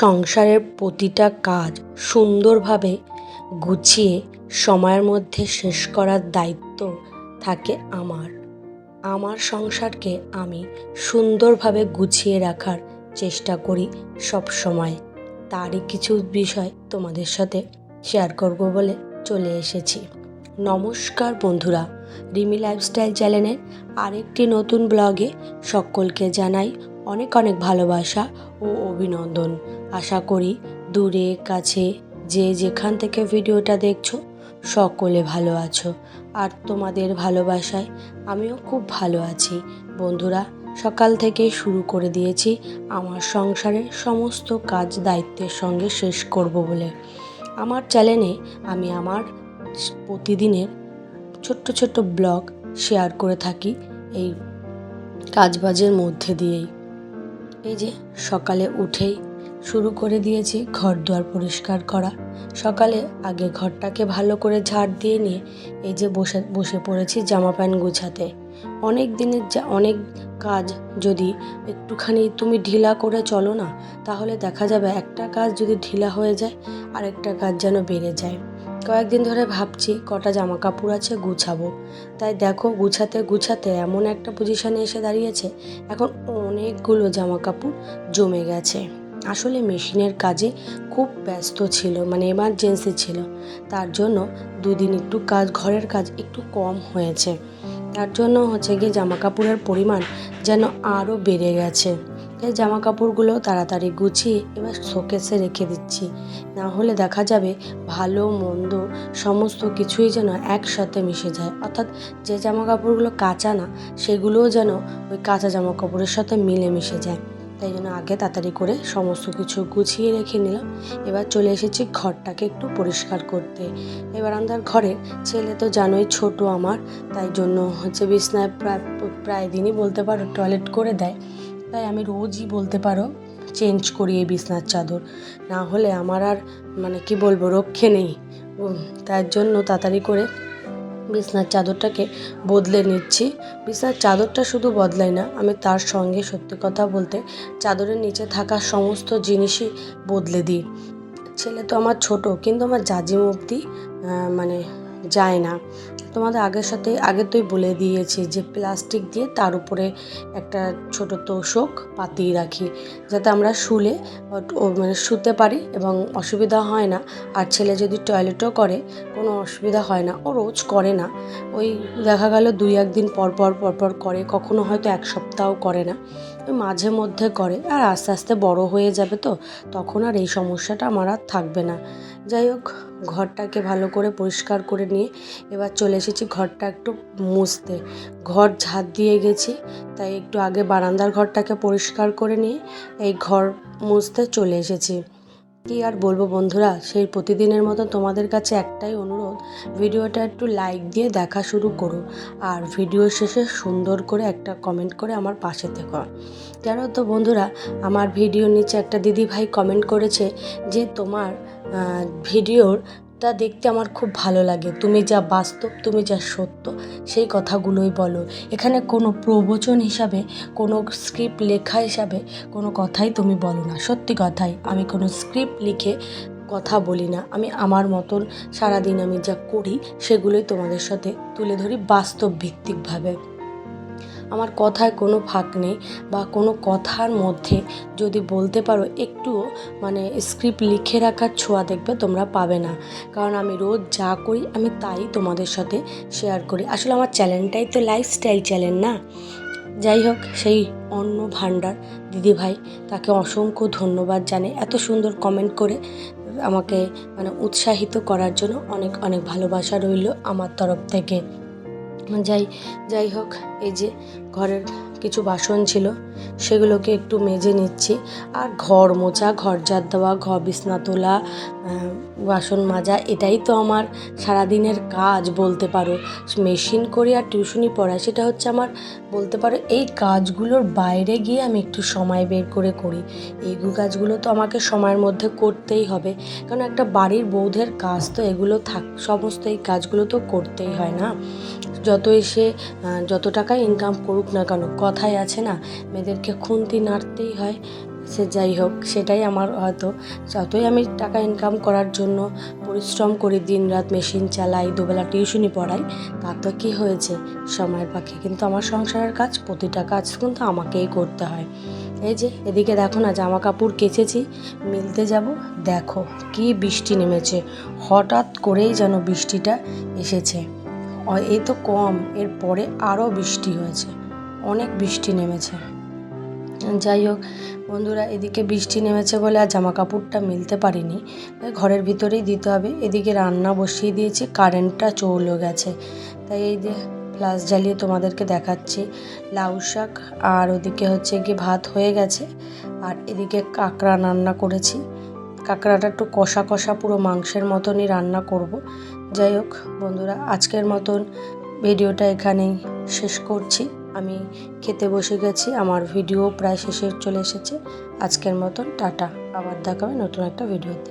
সংসারের প্রতিটা কাজ সুন্দরভাবে গুছিয়ে সময়ের মধ্যে শেষ করার দায়িত্ব থাকে আমার সংসারকে আমি সুন্দরভাবে গুছিয়ে রাখার চেষ্টা করি সব সময়। তারই কিছু বিষয় তোমাদের সাথে শেয়ার করব বলে চলে এসেছি। নমস্কার বন্ধুরা, রিমি লাইফস্টাইল চ্যানেলের আরেকটি নতুন ব্লগে সকলকে জানাই অনেক অনেক ভালোবাসা ও অভিনন্দন। আশা করি দূরে কাছে যে যেখান থেকে ভিডিওটা দেখছো সকলে ভালো আছো, আর তোমাদের ভালোবাসায় আমিও খুব ভালো আছি। বন্ধুরা, সকাল থেকে শুরু করে দিয়েছি আমার সংসারের সমস্ত কাজ দায়িত্বের সঙ্গে শেষ করব বলে। আমার চ্যানেলে আমি আমার প্রতিদিনের ছোট্ট ছোট্ট ব্লগ শেয়ার করে থাকি এই কাজবাজের মধ্যে দিয়েই। এই যে সকালে উঠেই শুরু করে দিয়েছি ঘর দুয়ার পরিষ্কার করা। সকালে আগে ঘরটাকে ভালো করে ঝাড় দিয়ে নিয়ে এই যে বসে পড়েছি জামা প্যান্ট গুছাতে। অনেক দিনের অনেক কাজ যদি একটুখানি তুমি ঢিলা করে চলো না, তাহলে দেখা যাবে একটা কাজ যদি ঢিলা হয়ে যায় আরেকটা কাজ যেন বেড়ে যায়। কয়েকদিন ধরে ভাবছি কটা জামা কাপড় আছে গুছাবো, তাই দেখো গুছাতে গুছাতে এমন একটা পজিশনে এসে দাঁড়িয়েছে, এখন অনেকগুলো জামা কাপড় জমে গেছে। আসলে মেশিনের কাজে খুব ব্যস্ত ছিল, মানে এমার্জেন্সি ছিল, তার জন্য দুদিন একটু ঘরের কাজ একটু কম হয়েছে। তার জন্য হচ্ছে গিয়ে জামা কাপড়ের পরিমাণ যেন আরও বেড়ে গেছে। এই জামা কাপড়গুলো তাড়াতাড়ি গুছিয়ে এবার শোকেসে রেখে দিচ্ছি, না হলে দেখা যাবে ভালো মন্দ সমস্ত কিছুই যেন একসাথে মিশে যায়। অর্থাৎ যে জামা কাপড়গুলো কাঁচা না, সেগুলোও যেন ওই কাঁচা জামা কাপড়ের সাথে মিলে মিশে যায়। তাই জন্য আগে তাড়াতাড়ি করে সমস্ত কিছু গুছিয়ে রেখে নিলাম। এবার চলে এসেছি ঘরটাকে একটু পরিষ্কার করতে। এবার আমাদের ঘরে ছেলে তো জানোই ছোট আমার, তাই জন্য হচ্ছে বিছনায় প্রায় দিনই বলতে পারো টয়লেট করে দেয়। তাই আমি রোজই বলতে পারো চেঞ্জ করি এই বিছনার চাদর, না হলে আমার আর মানে কি বলবো রক্ষে নেই। তার জন্য তাড়াতাড়ি করে বিছনার চাদরটাকে বদলে নিচ্ছি। বিছনার চাদরটা শুধু বদলাই না, আমি তার সঙ্গে সত্যি কথা বলতে চাদরের নিচে থাকা সমস্ত জিনিসই বদলে দিই। ছেলে তো আমার ছোট, কিন্তু আমার জাজিম অবধি মানে যায় না। তোমাদের আগে তোই বলে দিয়েছি যে প্লাস্টিক দিয়ে তার উপরে একটা ছোট তোষক পাতিয়ে রাখি, যাতে আমরা শুতে পারি এবং অসুবিধা হয় না। আর ছেলে যদি টয়লেটও করে কোনো অসুবিধা হয় না, ও রোজ করে না, ওই দেখা গেল 2-1 দিন পর পর করে, কখনো হয়তো 1 সপ্তাহ করে না, ওই মাঝে মধ্যে করে। আর আস্তে আস্তে বড় হয়ে যাবে তো তখন আর এই সমস্যাটা আমার আর থাকবে না। যাই হোক, ঘরটাকে ভালো করে পরিষ্কার করে নিয়ে এবার চলে এসেছি ঘরটা একটু মুছতে। ঘর ঝাড় দিয়ে গেছি, তাই একটু আগে বারান্দার ঘরটাকে পরিষ্কার করে নিয়ে এই ঘর মুছতে চলে এসেছি। কি আর বলবো বন্ধুরা, সেই প্রতিদিনের মতো তোমাদের কাছে একটাই অনুরোধ, ভিডিওটা একটু লাইক দিয়ে দেখা শুরু করো, আর ভিডিও শেষে সুন্দর করে একটা কমেন্ট করে আমার পাশে থেকো। জানো তো বন্ধুরা, আমার ভিডিওর নিচে একটা দিদি ভাই কমেন্ট করেছে যে তোমার ভিডিওটা দেখতে আমার খুব ভালো লাগে, তুমি যা বাস্তব, তুমি যা সত্য সেই কথাগুলোই বলো। এখানে কোনো প্রবচন হিসাবে, কোনো স্ক্রিপ্ট লেখা হিসাবে কোনো কথাই তুমি বলো না। সত্যি কথাই, আমি কোনো স্ক্রিপ্ট লিখে কথা বলি না, আমি আমার মতন সারাদিন আমি যা করি সেগুলোই তোমাদের সাথে তুলে ধরি বাস্তব ভিত্তিকভাবে। আমার কথায় কোনো ফাঁক নেই, বা কোনো কথার মধ্যে যদি বলতে পারো একটুও মানে স্ক্রিপ্ট লিখে রাখার ছোঁয়া দেখবে তোমরা পাবে না। কারণ আমি রোজ যা করি আমি তাই তোমাদের সাথে শেয়ার করি। আসলে আমার চ্যানেলটাই তো লাইফস্টাইল চ্যানেল না। যাই হোক, সেই অন্ন ভাণ্ডার দিদিভাই, তাকে অসংখ্য ধন্যবাদ জানাই এত সুন্দর কমেন্ট করে আমাকে মানে উৎসাহিত করার জন্য। অনেক অনেক ভালোবাসা রইল আমার তরফ থেকে। যাই হোক, এই যে ঘরের কিছু বাসন ছিল সেগুলোকে একটু মেজে নিচ্ছি। আর ঘর মোছা, ঘর ঝাড় দেওয়া, ঘর বিছনা তোলা, বাসন মাজা, এটাই তো আমার সারাদিনের কাজ বলতে পারো। মেশিন করি আর টিউশনি পড়াই, সেটা হচ্ছে আমার বলতে পারো এই কাজগুলোর বাইরে গিয়ে আমি একটু সময় বের করে করি। এই কাজগুলো তো আমাকে সময়ের মধ্যে করতেই হবে, কারণ একটা বাড়ির বৌদের কাজ তো এগুলো সমস্ত এই কাজগুলো তো করতেই হয় না। যত টাকা ইনকাম করুক না কেন, কথাই আছে না, মেয়েদেরকে খুন্তি নাড়তেই হয়। সে যাই হোক, সেটাই আমার হয়তো, যতই আমি টাকা ইনকাম করার জন্য পরিশ্রম করি, দিনরাত মেশিন চালাই, দুবেলা টিউশনি পড়াই, তাতে কি হয়েছে, সময়ের পাখি কিন্তু আমার সংসারের কাজ, প্রতিটা কাজ কিন্তু আমাকেই করতে হয়। এই যে এদিকে দেখো না, জামা কাপড় কেচেছি, মিলতে যাব, দেখো কি বৃষ্টি নেমেছে, হঠাৎ করেই যেন বৃষ্টিটা এসেছে। এই তো কম, এরপরে আরও বৃষ্টি হয়েছে, অনেক বৃষ্টি নেমেছে। যাই হোক বন্ধুরা, এদিকে বৃষ্টি নেমেছে বলে আর জামা কাপড়টা মিলতে পারিনি, ঘরের ভিতরেই দিতে হবে। এদিকে রান্না বসিয়ে দিয়েছি, কারেন্টটা চলে গেছে, তাই এই যে ফ্ল্যাশ জ্বালিয়ে তোমাদেরকে দেখাচ্ছি। লাউ শাক আর ওদিকে হচ্ছে কি ভাত হয়ে গেছে, আর এদিকে কাঁকড়া রান্না করেছি। কাঁকড়াটা একটু কষা কষা, পুরো মাংসের মতনই রান্না করব। যাই হোক বন্ধুরা, আজকের মতন ভিডিওটা এখানেই শেষ করছি। আমি খেতে বসে গেছি, আমার ভিডিও প্রায় শেষে চলে এসেছে। আজকের মতন টাটা, আবার দেখা হবে নতুন একটা ভিডিওতে।